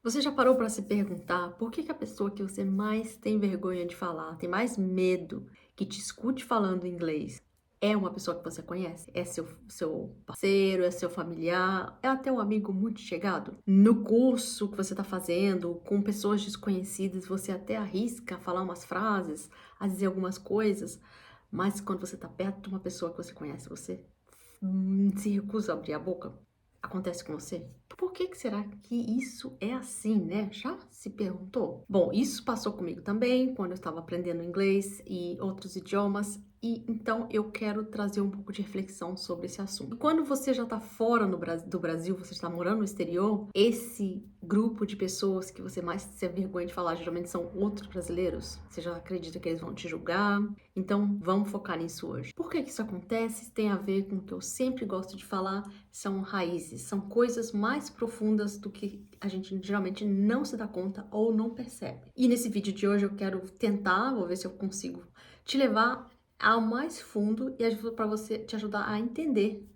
Você já parou para se perguntar por que que a pessoa que você mais tem vergonha de falar, tem mais medo que te escute falando inglês, é uma pessoa que você conhece? É seu parceiro, é seu familiar, é até um amigo muito chegado? No curso que você está fazendo, com pessoas desconhecidas, você até arrisca a falar umas frases, a dizer algumas coisas, mas quando você está perto de uma pessoa que você conhece, você se recusa a abrir a boca? Acontece com você? Por que que será que isso é assim, né? Já se perguntou? Bom, isso passou comigo também quando eu estava aprendendo inglês e outros idiomas, e então eu quero trazer um pouco de reflexão sobre esse assunto. E quando você já está fora do Brasil, você está morando no exterior, esse grupo de pessoas que você mais se vergonha de falar geralmente são outros brasileiros. Você já acredita que eles vão te julgar? Então vamos focar nisso hoje. Por que que isso acontece? Isso tem a ver com o que eu sempre gosto de falar, são raízes, são coisas mais profundas do que a gente geralmente não se dá conta ou não percebe. E nesse vídeo de hoje eu quero tentar, vou ver se eu consigo te levar ao mais fundo e para você te ajudar a entender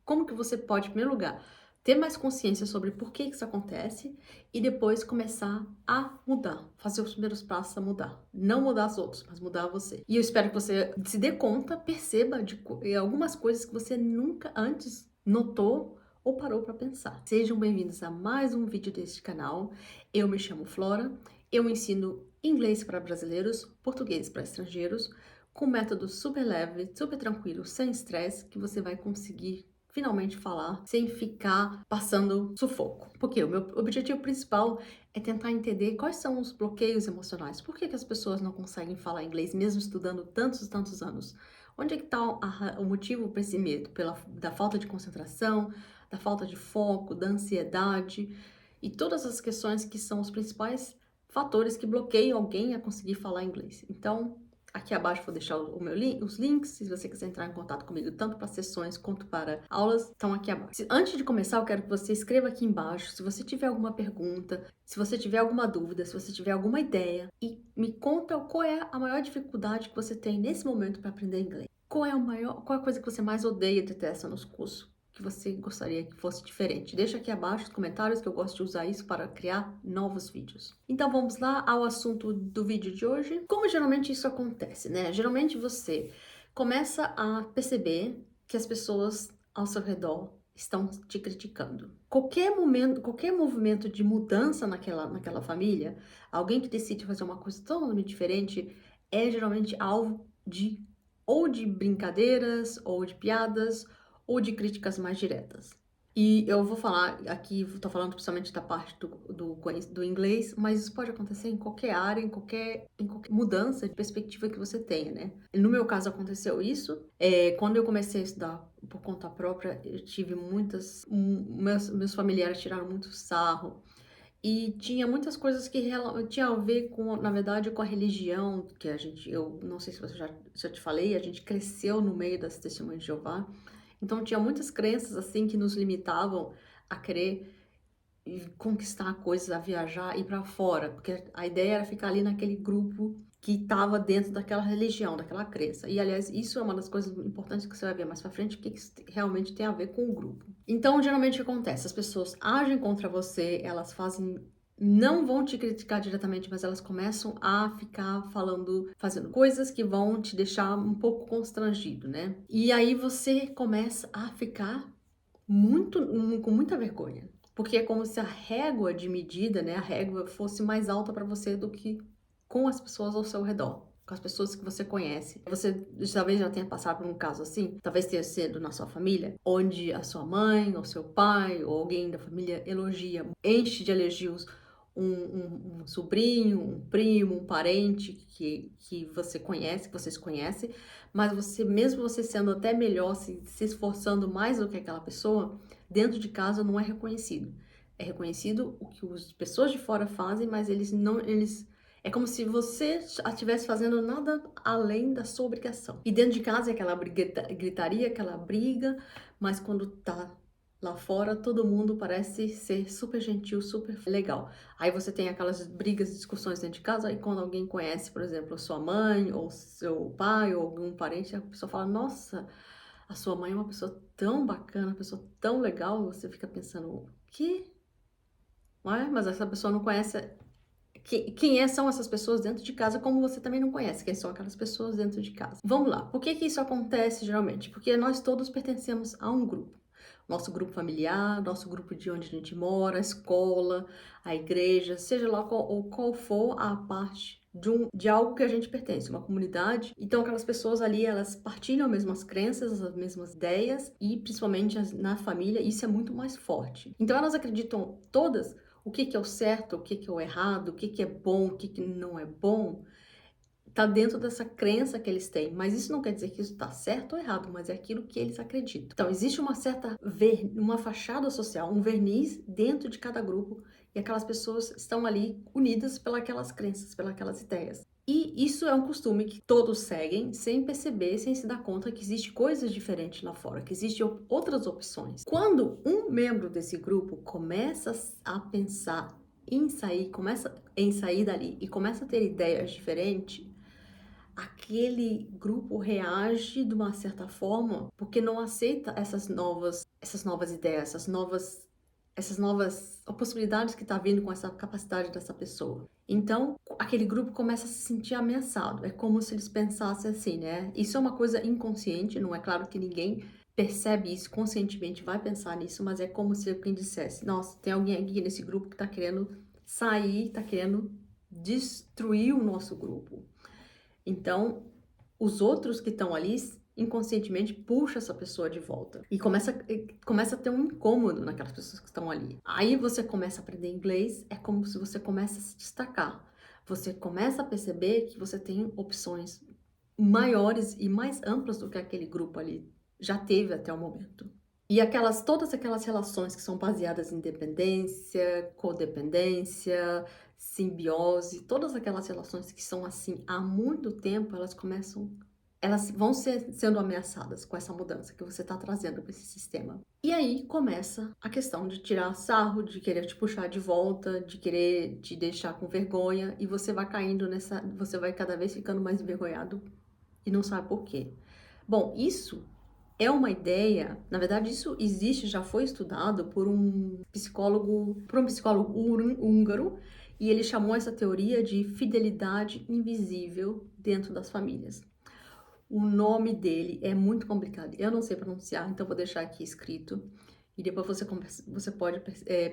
como que você pode, em primeiro lugar, ter mais consciência sobre por que isso acontece e depois começar a mudar, fazer os primeiros passos a mudar. Não mudar os outros, mas mudar você. E eu espero que você se dê conta, perceba de algumas coisas que você nunca antes notou ou parou para pensar. Sejam bem-vindos a mais um vídeo deste canal. Eu me chamo Flora, eu ensino inglês para brasileiros, português para estrangeiros, com método super leve, super tranquilo, sem estresse, que você vai conseguir finalmente falar sem ficar passando sufoco. Porque o meu objetivo principal é tentar entender quais são os bloqueios emocionais. Por que que as pessoas não conseguem falar inglês mesmo estudando tantos anos? Onde é que está o motivo para esse medo? Da falta de concentração, da falta de foco, da ansiedade e todas as questões que são os principais fatores que bloqueiam alguém a conseguir falar inglês. Então, aqui abaixo vou deixar os links, se você quiser entrar em contato comigo, tanto para sessões quanto para aulas, estão aqui abaixo. Antes de começar, eu quero que você escreva aqui embaixo, se você tiver alguma pergunta, se você tiver alguma dúvida, se você tiver alguma ideia, e me conta qual é a maior dificuldade que você tem nesse momento para aprender inglês. Qual é a coisa que você mais odeia e detesta nos cursos? Que você gostaria que fosse diferente? Deixa aqui abaixo os comentários que eu gosto de usar isso para criar novos vídeos. Então vamos lá ao assunto do vídeo de hoje. Como geralmente isso acontece, né? Geralmente você começa a perceber que as pessoas ao seu redor estão te criticando. Qualquer momento, qualquer movimento de mudança naquela família, alguém que decide fazer uma coisa totalmente diferente, é geralmente alvo de brincadeiras, ou de piadas, ou de críticas mais diretas. E eu vou falar aqui, tô falando principalmente da parte do inglês, mas isso pode acontecer em qualquer área, em qualquer mudança de perspectiva que você tenha, né? No meu caso aconteceu isso. Quando eu comecei a estudar por conta própria, eu tive meus familiares tiraram muito sarro. E tinha muitas coisas que tinha a ver com, na verdade, com a religião, que eu não sei se eu te falei, a gente cresceu no meio das testemunhas de Jeová. Então tinha muitas crenças assim que nos limitavam a querer conquistar coisas, a viajar e ir para fora, porque a ideia era ficar ali naquele grupo que estava dentro daquela religião, daquela crença. E aliás, isso é uma das coisas importantes que você vai ver mais para frente, o que isso realmente tem a ver com o grupo. Então, geralmente o que acontece? As pessoas agem contra você, elas fazem não vão te criticar diretamente, mas elas começam a ficar fazendo coisas que vão te deixar um pouco constrangido, né? E aí você começa a ficar com muita vergonha. Porque é como se a régua de medida, né, a régua fosse mais alta para você do que com as pessoas ao seu redor, com as pessoas que você conhece. Você talvez já tenha passado por um caso assim, talvez tenha sido na sua família, onde a sua mãe, ou seu pai, ou alguém da família elogia, enche de elogios um sobrinho, um primo, um parente que você conhece, que vocês conhecem, mas mesmo você sendo até melhor, se esforçando mais do que aquela pessoa, dentro de casa não é reconhecido. É reconhecido o que as pessoas de fora fazem, mas eles é como se você estivesse fazendo nada além da sua obrigação. E dentro de casa é aquela gritaria, aquela briga, mas quando tá lá fora, todo mundo parece ser super gentil, super legal. Aí você tem aquelas brigas, discussões dentro de casa, e quando alguém conhece, por exemplo, a sua mãe, ou seu pai, ou algum parente, a pessoa fala, nossa, a sua mãe é uma pessoa tão bacana, uma pessoa tão legal, você fica pensando, o quê? não é? Mas essa pessoa não conhece são essas pessoas dentro de casa, como você também não conhece quem são aquelas pessoas dentro de casa. Vamos lá, por que que isso acontece geralmente? Porque nós todos pertencemos a um grupo. Nosso grupo familiar, nosso grupo de onde a gente mora, a escola, a igreja, seja lá qual for a parte de algo que a gente pertence, uma comunidade. Então, aquelas pessoas ali, elas partilham as mesmas crenças, as mesmas ideias e, principalmente na família, isso é muito mais forte. Então, elas acreditam todas o que que é o certo, o que que é o errado, o que que é bom, o que que não é bom, tá dentro dessa crença que eles têm. Mas isso não quer dizer que isso tá certo ou errado, mas é aquilo que eles acreditam. Então, existe uma certa uma fachada social, um verniz dentro de cada grupo e aquelas pessoas estão ali unidas pelas crenças, pelas ideias. E isso é um costume que todos seguem sem perceber, sem se dar conta que existe coisas diferentes lá fora, que existem outras opções. Quando um membro desse grupo começa a pensar começa em sair dali e começa a ter ideias diferentes, aquele grupo reage de uma certa forma porque não aceita essas novas ideias, essas novas possibilidades que está vindo com essa capacidade dessa pessoa. Então, aquele grupo começa a se sentir ameaçado. É como se eles pensassem assim, né? Isso é uma coisa inconsciente, não é claro que ninguém percebe isso conscientemente, vai pensar nisso, mas é como se alguém dissesse: nossa, tem alguém aqui nesse grupo que está querendo sair, está querendo destruir o nosso grupo. Então, os outros que estão ali inconscientemente puxa essa pessoa de volta e começa a ter um incômodo naquelas pessoas que estão ali. Aí você começa a aprender inglês, é como se você começa a se destacar. Você começa a perceber que você tem opções maiores e mais amplas do que aquele grupo ali já teve até o momento. E todas aquelas relações que são baseadas em dependência, codependência, simbiose, todas aquelas relações que são assim há muito tempo, elas vão sendo ameaçadas com essa mudança que você está trazendo para esse sistema. E aí começa a questão de tirar sarro, de querer te puxar de volta, de querer te deixar com vergonha, e você vai caindo você vai cada vez ficando mais envergonhado e não sabe por quê. Bom, isso é uma ideia, na verdade isso existe, já foi estudado por um psicólogo húngaro, e ele chamou essa teoria de fidelidade invisível dentro das famílias. O nome dele é muito complicado, eu não sei pronunciar, então vou deixar aqui escrito. E depois você pode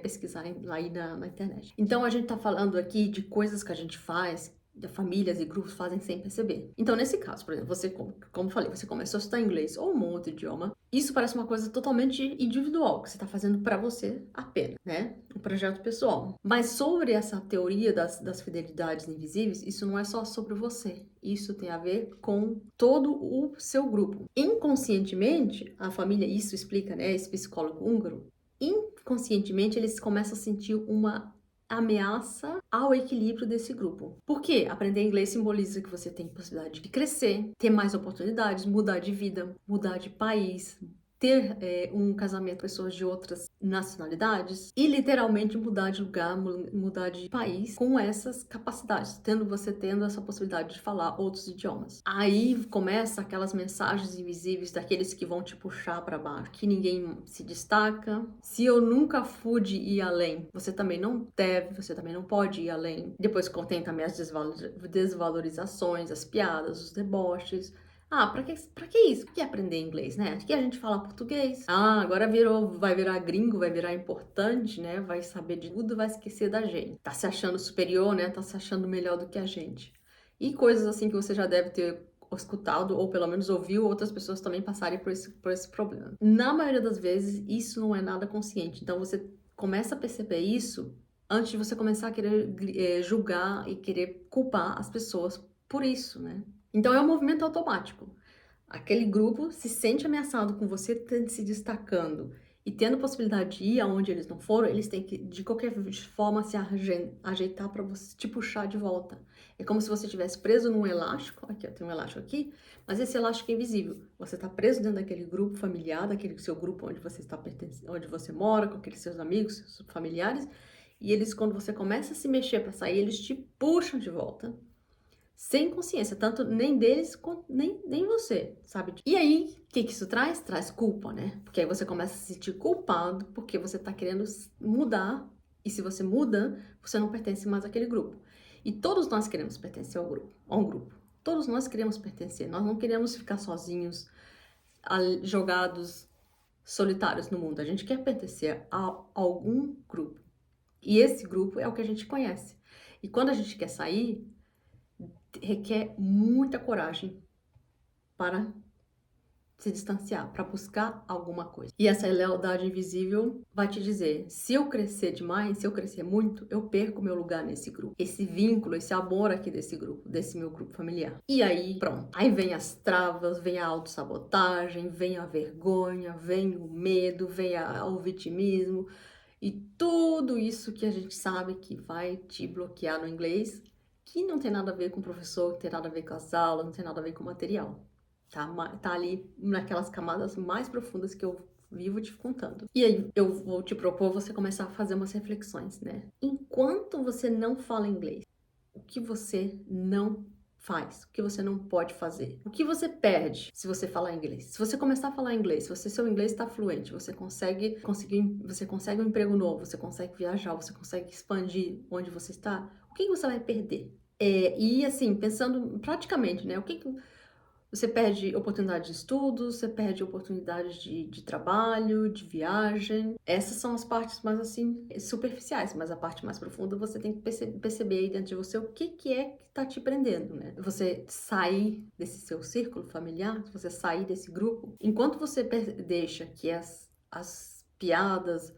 pesquisar lá aí na internet. Então, a gente está falando aqui de coisas que a gente faz, de famílias e grupos fazem sem perceber. Então, nesse caso, por exemplo, você, como falei, você começou a estudar inglês ou um outro idioma, isso parece uma coisa totalmente individual, que você está fazendo para você apenas, né? Um projeto pessoal. Mas sobre essa teoria das fidelidades invisíveis, isso não é só sobre você. Isso tem a ver com todo o seu grupo. Inconscientemente, a família, isso explica, né, esse psicólogo húngaro, inconscientemente eles começam a sentir uma ameaça ao equilíbrio desse grupo. Por quê? Aprender inglês simboliza que você tem possibilidade de crescer, ter mais oportunidades, mudar de vida, mudar de país, ter um casamento com pessoas de outras nacionalidades e literalmente mudar de lugar, mudar de país com essas capacidades, você tendo essa possibilidade de falar outros idiomas. Aí começa aquelas mensagens invisíveis daqueles que vão te puxar para baixo, que ninguém se destaca. Se eu nunca pude ir além, você também não deve, você também não pode ir além. Depois contém também as desvalorizações, as piadas, os deboches. Ah, pra que isso? Por que aprender inglês, né? Aqui a gente fala português. Ah, agora vai virar gringo, vai virar importante, né? Vai saber de tudo, vai esquecer da gente. Tá se achando superior, né? Tá se achando melhor do que a gente. E coisas assim que você já deve ter escutado, ou pelo menos ouviu outras pessoas também passarem por esse problema. Na maioria das vezes, isso não é nada consciente. Então, você começa a perceber isso antes de você começar a querer julgar e querer culpar as pessoas por isso, né? Então é um movimento automático. Aquele grupo se sente ameaçado com você se destacando e tendo possibilidade de ir aonde eles não foram, eles têm que, de qualquer forma, se ajeitar para você te puxar de volta. É como se você estivesse preso num elástico. Aqui, eu tenho um elástico aqui, mas esse elástico é invisível. Você está preso dentro daquele grupo familiar, daquele seu grupo onde você está pertencendo, onde você mora, com aqueles seus amigos, seus familiares, e eles, quando você começa a se mexer para sair, eles te puxam de volta. Sem consciência, tanto nem deles, nem você, sabe? E aí, o que isso traz? Traz culpa, né? Porque aí você começa a se sentir culpado porque você tá querendo mudar E se você muda, você não pertence mais àquele grupo. E todos nós queremos pertencer a um grupo. Todos nós queremos pertencer. Nós não queremos ficar sozinhos, jogados, solitários no mundo. A gente quer pertencer a algum grupo. E esse grupo é o que a gente conhece. E quando a gente quer sair, requer muita coragem para se distanciar, para buscar alguma coisa. E essa lealdade invisível vai te dizer, se eu crescer demais, se eu crescer muito, eu perco meu lugar nesse grupo. Esse vínculo, esse amor aqui desse grupo, desse meu grupo familiar. E aí, pronto. Aí vem as travas, vem a autossabotagem, vem a vergonha, vem o medo, vem o vitimismo. E tudo isso que a gente sabe que vai te bloquear no inglês, que não tem nada a ver com o professor, não tem nada a ver com as aulas, não tem nada a ver com o material. Tá ali naquelas camadas mais profundas que eu vivo te contando. E aí, eu vou te propor você começar a fazer umas reflexões, né? Enquanto você não fala inglês, o que você não faz? O que você não pode fazer? O que você perde se você falar inglês? Se você começar a falar inglês, se seu inglês está fluente, você consegue um emprego novo, você consegue viajar, você consegue expandir onde você está, o que você vai perder? E assim, pensando praticamente, né? O que você perde oportunidade de estudos, você perde oportunidades de trabalho, de viagem. Essas são as partes mais, assim, superficiais, mas a parte mais profunda você tem que perceber aí dentro de você o que é que tá te prendendo, né? Você sair desse seu círculo familiar, você sair desse grupo, enquanto você deixa que as piadas,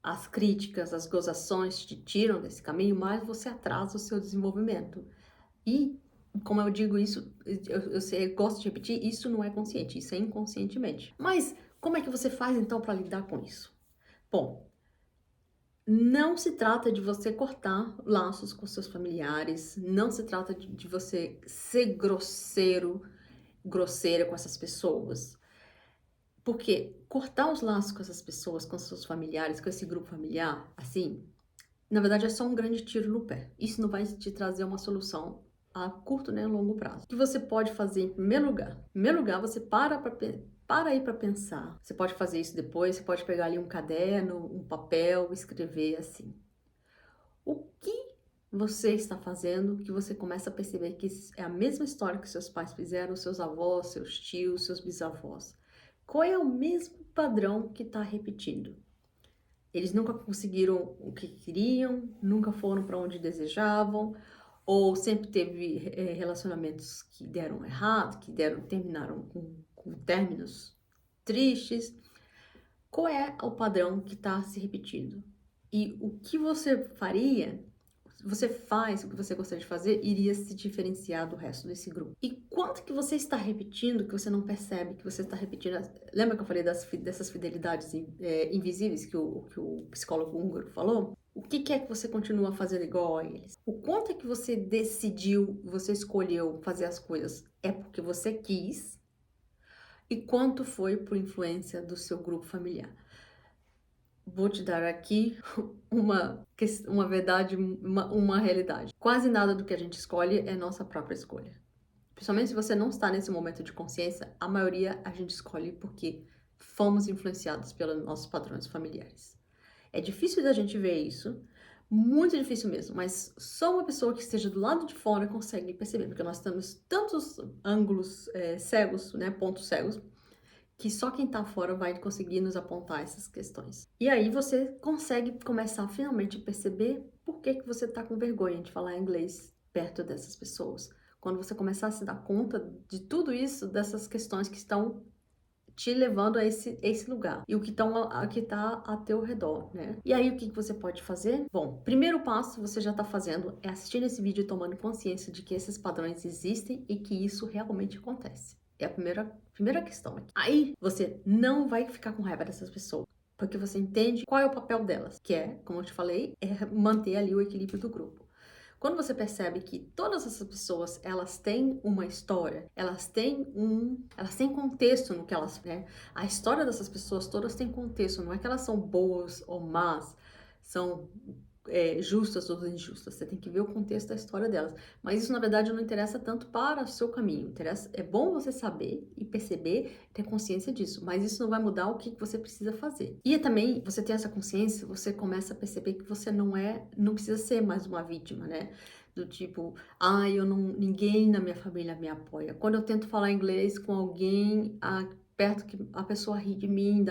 as críticas, as gozações te tiram desse caminho, mais você atrasa o seu desenvolvimento. E, como eu digo isso, eu gosto de repetir, isso não é consciente, isso é inconscientemente. Mas como é que você faz então para lidar com isso? Bom, não se trata de você cortar laços com seus familiares, não se trata de você ser grosseira com essas pessoas. Porque cortar os laços com essas pessoas, com seus familiares, com esse grupo familiar, assim, na verdade é só um grande tiro no pé. Isso não vai te trazer uma solução a curto nem a longo prazo. O que você pode fazer em primeiro lugar? Em primeiro lugar, você para aí para pensar. Você pode fazer isso depois, você pode pegar ali um caderno, um papel, escrever assim. O que você está fazendo que você começa a perceber que é a mesma história que seus pais fizeram, seus avós, seus tios, seus bisavós? Qual é o mesmo padrão que está repetindo? Eles nunca conseguiram o que queriam, nunca foram para onde desejavam, ou sempre teve relacionamentos que deram errado, terminaram com términos tristes. Qual é o padrão que está se repetindo? E o que você faria, você faz o que você gostaria de fazer, iria se diferenciar do resto desse grupo. E quanto que você está repetindo que você não percebe que você está repetindo? Lembra que eu falei dessas fidelidades invisíveis que o psicólogo húngaro falou? O que é que você continua fazendo igual a eles? O quanto é que você decidiu, você escolheu fazer as coisas é porque você quis? E quanto foi por influência do seu grupo familiar? Vou te dar aqui uma verdade, uma realidade. Quase nada do que a gente escolhe é nossa própria escolha. Principalmente se você não está nesse momento de consciência, a maioria a gente escolhe porque fomos influenciados pelos nossos padrões familiares. É difícil da gente ver isso, muito difícil mesmo, mas só uma pessoa que esteja do lado de fora consegue perceber, porque nós temos tantos ângulos cegos, né, pontos cegos, que só quem tá fora vai conseguir nos apontar essas questões. E aí você consegue começar finalmente a perceber por que você tá com vergonha de falar inglês perto dessas pessoas. Quando você começar a se dar conta de tudo isso, dessas questões que estão te levando a esse lugar. E o que tá a teu redor, né? E aí, o que você pode fazer? Bom, primeiro passo você já tá fazendo é assistindo esse vídeo e tomando consciência de que esses padrões existem e que isso realmente acontece. É a primeira questão aqui. Aí, você não vai ficar com raiva dessas pessoas. Porque você entende qual é o papel delas, que é, como eu te falei, é manter ali o equilíbrio do grupo. Quando você percebe que todas essas pessoas, elas têm uma história, elas têm contexto no que elas, né? A história dessas pessoas todas tem contexto, não é que elas são boas ou más, são justas ou injustas, você tem que ver o contexto da história delas. Mas isso, na verdade, não interessa tanto para o seu caminho. É bom você saber e perceber, ter consciência disso, mas isso não vai mudar o que você precisa fazer. E também, você ter essa consciência, você começa a perceber que você não precisa ser mais uma vítima, né? Do tipo, ninguém na minha família me apoia. Quando eu tento falar inglês com alguém perto, que a pessoa ri de mim,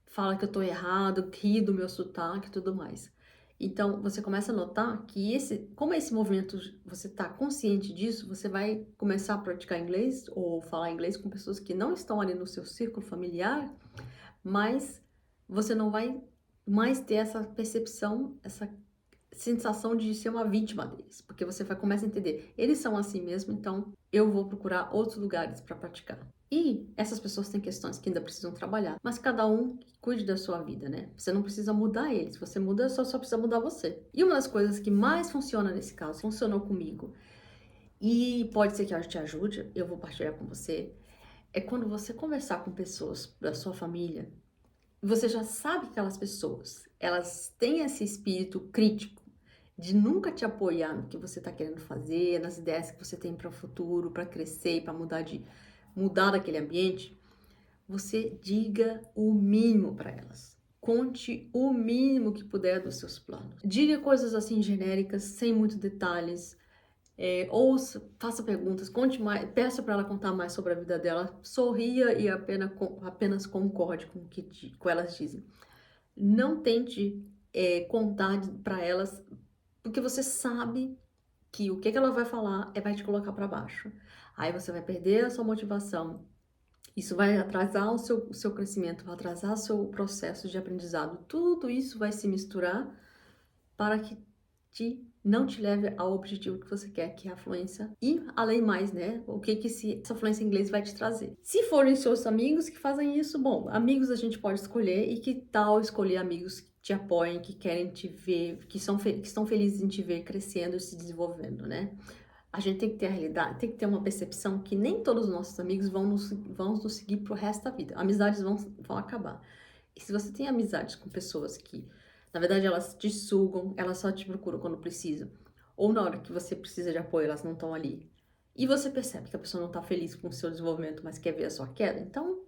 fala que eu tô errado, ri do meu sotaque e tudo mais. Então, você começa a notar que como esse movimento, você tá consciente disso, você vai começar a praticar inglês ou falar inglês com pessoas que não estão ali no seu círculo familiar, mas você não vai mais ter essa percepção, essa sensação de ser uma vítima deles, porque você vai começar a entender, eles são assim mesmo, então eu vou procurar outros lugares para praticar. E essas pessoas têm questões que ainda precisam trabalhar, mas cada um cuide da sua vida, né? Você não precisa mudar eles, você muda, só precisa mudar você. E uma das coisas que mais funciona nesse caso, funcionou comigo, e pode ser que ela te ajude, eu vou partilhar com você, é quando você conversar com pessoas da sua família, você já sabe que aquelas pessoas, elas têm esse espírito crítico de nunca te apoiar no que você está querendo fazer, nas ideias que você tem para o futuro, para crescer e para mudar daquele ambiente, você diga o mínimo para elas. Conte o mínimo que puder dos seus planos. Diga coisas assim genéricas, sem muitos detalhes. Ouça, faça perguntas, conte mais, peça para ela contar mais sobre a vida dela, sorria e apenas concorde com o que elas dizem. Não tente contar para elas, porque você sabe que o que ela vai falar vai te colocar para baixo. Aí você vai perder a sua motivação. Isso vai atrasar o seu crescimento, vai atrasar o seu processo de aprendizado. Tudo isso vai se misturar para que não te leve ao objetivo que você quer, que é a fluência. E, além mais, né, o que essa fluência em inglês vai te trazer. Se forem seus amigos que fazem isso, bom, amigos a gente pode escolher, e que tal escolher amigos que te apoiem, que querem te ver, que estão felizes em te ver crescendo e se desenvolvendo, né? A gente tem que ter a realidade, tem que ter uma percepção que nem todos os nossos amigos vão nos seguir pro resto da vida. Amizades vão acabar. E se você tem amizades com pessoas que, na verdade, elas te sugam, elas só te procuram quando precisam, ou na hora que você precisa de apoio, elas não estão ali, e você percebe que a pessoa não está feliz com o seu desenvolvimento, mas quer ver a sua queda, então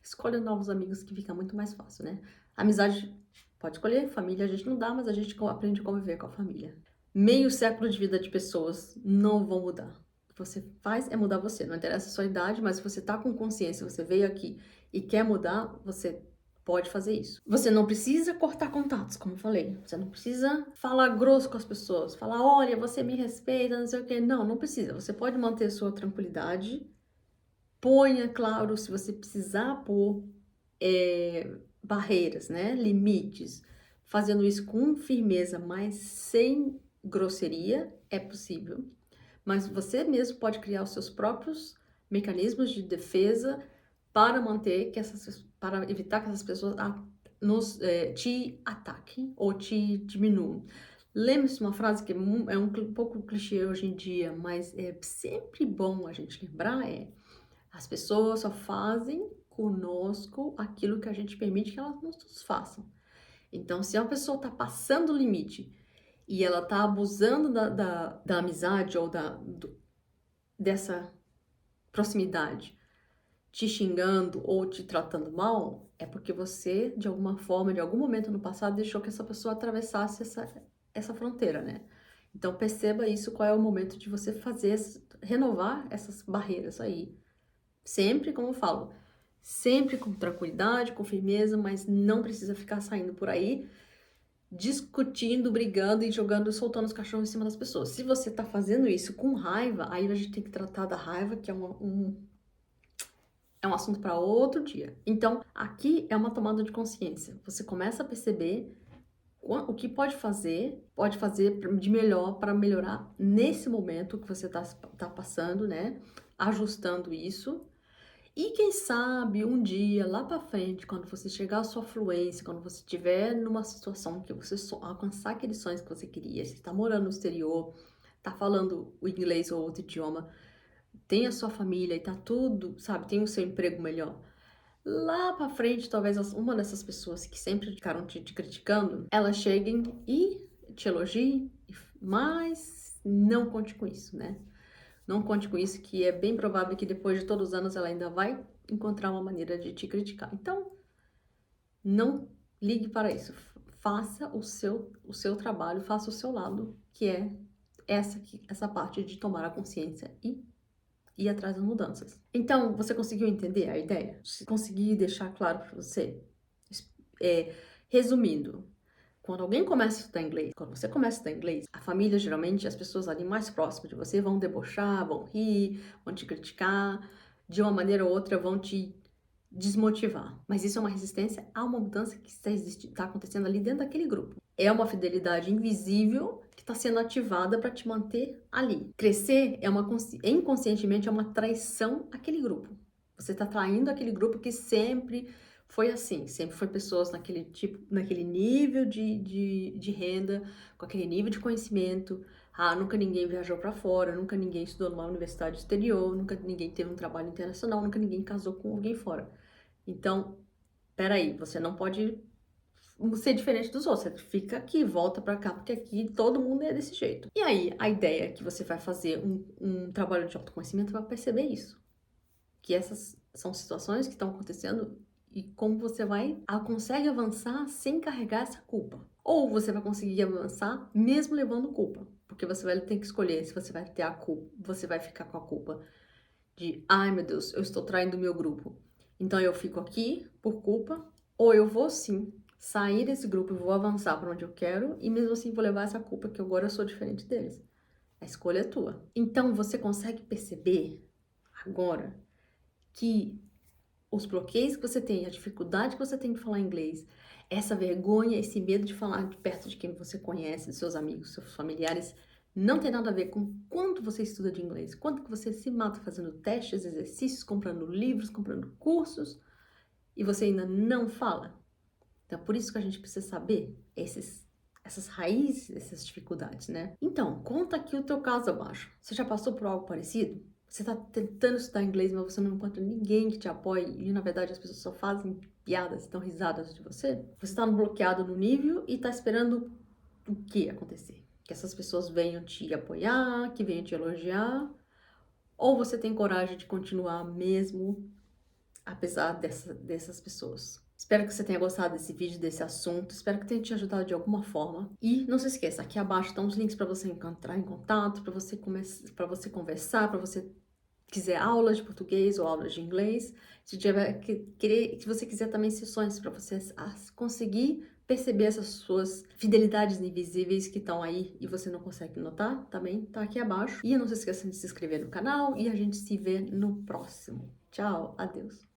escolha novos amigos, que fica muito mais fácil, né? Amizade pode escolher, família a gente não dá, mas a gente aprende a conviver com a família. Meio século de vida de pessoas não vão mudar. O que você faz é mudar você. Não interessa a sua idade, mas se você tá com consciência, você veio aqui e quer mudar, você pode fazer isso. Você não precisa cortar contatos, como eu falei. Você não precisa falar grosso com as pessoas. Falar, olha, você me respeita, não sei o quê. Não precisa. Você pode manter sua tranquilidade. Ponha, claro, se você precisar pôr barreiras, né? Limites. Fazendo isso com firmeza, mas sem grosseria, é possível. Mas você mesmo pode criar os seus próprios mecanismos de defesa para para evitar que essas pessoas te ataquem ou te diminuam. Lembre-se de uma frase que é um pouco clichê hoje em dia, mas é sempre bom a gente lembrar, as pessoas só fazem conosco aquilo que a gente permite que elas nos façam. Então, se uma pessoa está passando o limite e ela está abusando da amizade ou dessa proximidade, te xingando ou te tratando mal, é porque você, de alguma forma, de algum momento no passado, deixou que essa pessoa atravessasse essa fronteira, né? Então, perceba isso, qual é o momento de você renovar essas barreiras aí. Sempre, como eu falo, sempre com tranquilidade, com firmeza, mas não precisa ficar saindo por aí discutindo, brigando e soltando os cachorros em cima das pessoas. Se você tá fazendo isso com raiva, aí a gente tem que tratar da raiva, que é um assunto para outro dia. Então, aqui é uma tomada de consciência. Você começa a perceber o que pode fazer de melhor para melhorar nesse momento que você tá passando, né? Ajustando isso. E quem sabe um dia, lá pra frente, quando você chegar à sua fluência, quando você estiver numa situação que você alcançar aqueles sonhos que você queria, você está morando no exterior, tá falando o inglês ou outro idioma, tem a sua família e tá tudo, sabe, tem o seu emprego melhor. lá pra frente, talvez uma dessas pessoas que sempre ficaram te criticando, elas cheguem e te elogiem, mas não conte com isso, né? Não conte com isso, que é bem provável que depois de todos os anos ela ainda vai encontrar uma maneira de te criticar. Então, não ligue para isso. Faça o seu trabalho, faça o seu lado, que é essa parte de tomar a consciência e ir atrás das mudanças. Então, você conseguiu entender a ideia? Se conseguir deixar claro para você? É, resumindo, quando alguém começa a estudar inglês, quando você começa a estudar inglês, a família, geralmente, as pessoas ali mais próximas de você vão debochar, vão rir, vão te criticar, de uma maneira ou outra vão te desmotivar. Mas isso é uma resistência a uma mudança que está acontecendo ali dentro daquele grupo. É uma fidelidade invisível que está sendo ativada para te manter ali. Crescer inconscientemente é uma traição àquele grupo. Você está traindo aquele grupo que sempre foi assim, sempre foi pessoas naquele nível de renda, com aquele nível de conhecimento. Ah, nunca ninguém viajou para fora, nunca ninguém estudou numa universidade exterior, nunca ninguém teve um trabalho internacional, nunca ninguém casou com alguém fora. Então, peraí, você não pode ser diferente dos outros. Você fica aqui, volta pra cá, porque aqui todo mundo é desse jeito. E aí, a ideia é que você vai fazer um trabalho de autoconhecimento vai perceber isso. Que essas são situações que estão acontecendo e como você consegue avançar sem carregar essa culpa. Ou você vai conseguir avançar mesmo levando culpa. Porque você vai ter que escolher se você vai ter a culpa, você vai ficar com a culpa de, ai meu Deus, eu estou traindo o meu grupo. Então eu fico aqui por culpa, ou eu vou sim sair desse grupo e vou avançar para onde eu quero e mesmo assim vou levar essa culpa que agora eu sou diferente deles. A escolha é tua. Então você consegue perceber agora que os bloqueios que você tem, a dificuldade que você tem de falar inglês, essa vergonha, esse medo de falar de perto de quem você conhece, seus amigos, seus familiares, não tem nada a ver com quanto você estuda de inglês, quanto que você se mata fazendo testes, exercícios, comprando livros, comprando cursos, e você ainda não fala. Então, por isso que a gente precisa saber essas raízes dessas dificuldades, né? Então, conta aqui o teu caso abaixo. Você já passou por algo parecido? Você está tentando estudar inglês, mas você não encontra ninguém que te apoie e, na verdade, as pessoas só fazem piadas, estão risadas de você? Você está bloqueado no nível e está esperando o que acontecer? Que essas pessoas venham te apoiar, que venham te elogiar? Ou você tem coragem de continuar mesmo, apesar dessas pessoas? Espero que você tenha gostado desse vídeo, desse assunto. Espero que tenha te ajudado de alguma forma. E não se esqueça, aqui abaixo estão os links para você entrar em contato, para você conversar, para você quiser aulas de português ou aulas de inglês. Se você quiser também sessões para você conseguir perceber essas suas fidelidades invisíveis que estão aí e você não consegue notar, também tá aqui abaixo. E não se esqueça de se inscrever no canal e a gente se vê no próximo. Tchau, adeus.